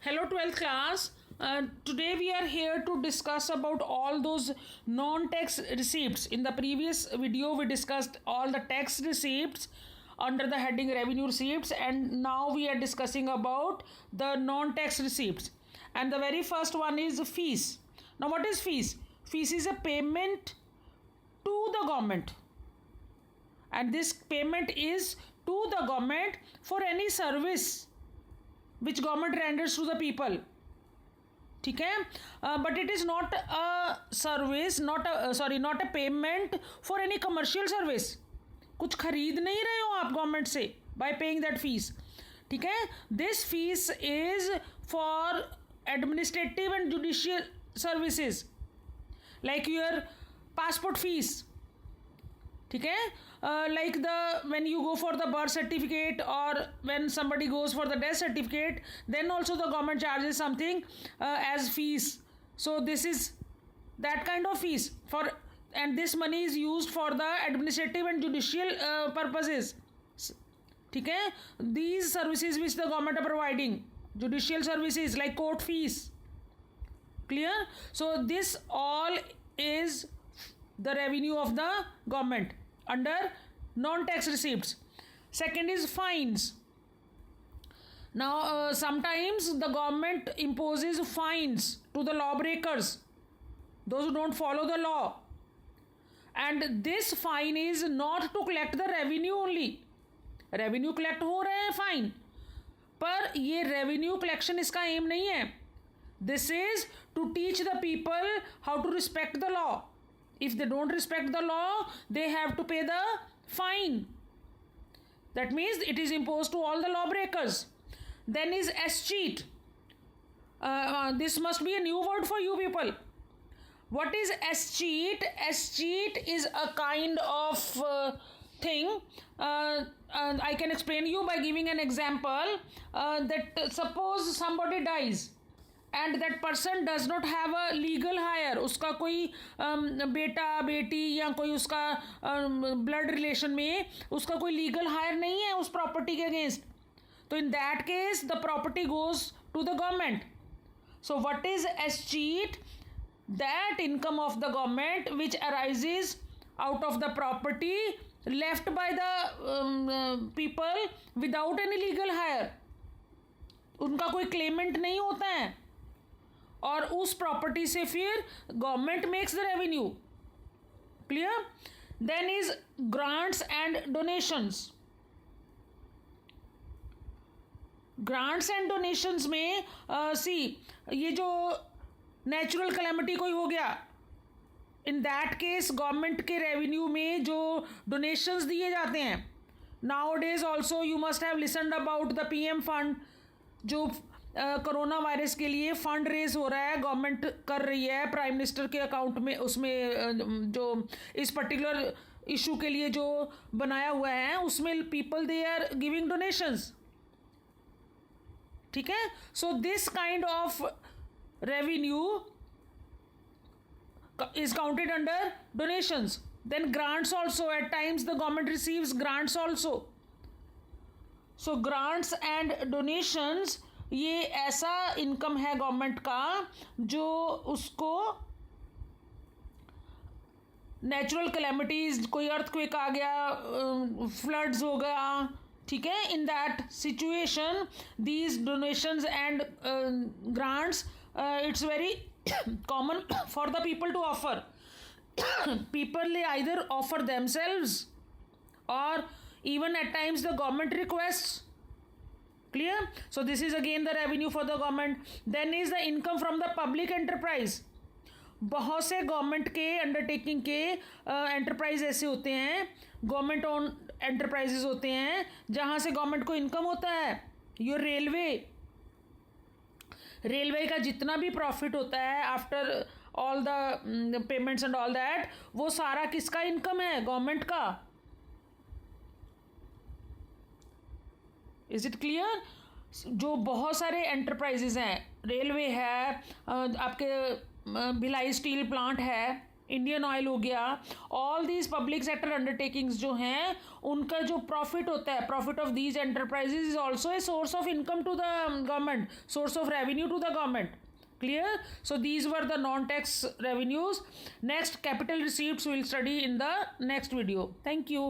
Hello 12th class. Today we are here to discuss about all those non-tax receipts. In the previous video we discussed all the tax receipts under the heading revenue receipts, and now we are discussing about the non-tax receipts. And the very first one is fees. Now what is fees? Fees is a payment to the government, and this payment is to the government for any service which government renders to the people. ठीक है, but it is not a service, not a payment for any commercial service. कुछ खरीद नहीं रहे हो आप government से bye paying that fees. ठीक है, this fees is for administrative and judicial services like your passport fees. ठीक है, like when you go for the birth certificate or when somebody goes for the death certificate, then also the government charges something as fees. So this is that kind of fees for, and this money is used for the administrative and judicial purposes. ठीक है, these services which the government are providing, judicial services like court fees. Clear? So this all is the revenue of the government under non-tax receipts. Second is fines. Now sometimes the government imposes fines to the lawbreakers, those who don't follow the law, and this fine is not to collect the revenue only. revenue collect हो रहे हैं fine, पर ये revenue collection इसका aim नहीं है. This is to teach the people how to respect the law. If they don't respect the law, they have to pay the fine. That means it is imposed to all the lawbreakers. Then is escheat. This must be a new word for you people. What is escheat? Escheat is a kind of thing. I can explain you by giving an example. That suppose somebody dies and that person does not have a legal hire. उसका कोई बेटा बेटी या कोई उसका blood relation में उसका कोई लीगल हायर नहीं है उस प्रॉपर्टी के अगेंस्ट. तो in that case the property goes to the government. So what is escheat? That income of the government which arises out of the property left by the people without any legal hire. उनका कोई Clement नहीं होता है और उस property से फिर government makes the revenue. Clear? Then is grants and donations. Grants and donations में ये जो नेचुरल कैलेमिटी कोई हो गया, इन दैट केस गवर्नमेंट के रेवेन्यू में जो डोनेशंस दिए जाते हैं. Nowadays also you must have listened about the PM fund, जो कोरोना वायरस के लिए फंड रेज हो रहा है, गवर्नमेंट कर रही है प्राइम मिनिस्टर के अकाउंट में. उसमें जो इस पर्टिकुलर इशू के लिए जो बनाया हुआ है उसमें people they are giving donations. ठीक है, so this kind of revenue is counted under donations. Then grants also, at times the government receives grants also. So grants and donations ये ऐसा इनकम है गवर्नमेंट का जो उसको नेचुरल कैलेमिटीज, कोई earthquake आ गया, फ्लड्स हो गया, ठीक है, in that situation these donations and grants it's very common for the people to offer. People they either offer themselves or even at times the government requests. Clear? So this is again the revenue for the government. Then is the income from the public enterprise. बहुत से government के undertaking के enterprise ऐसे होते हैं, government own enterprises होते हैं जहाँ से गवर्नमेंट को इनकम होता है. योर रेलवे का जितना भी प्रॉफिट होता है after all the payments and all that, वो सारा किसका इनकम है? गवर्नमेंट का. Is it clear? जो बहुत सारे एंटरप्राइजेज हैं, रेलवे है, आपके भिलाई स्टील प्लांट है, इंडियन ऑयल हो गया, all these public sector undertakings जो हैं उनका जो प्रॉफिट होता है, profit of these enterprises is also a source of income to the government, source of revenue to the government. Clear? So these were the non-tax revenues. Next, capital receipts we will study in the next video. Thank you.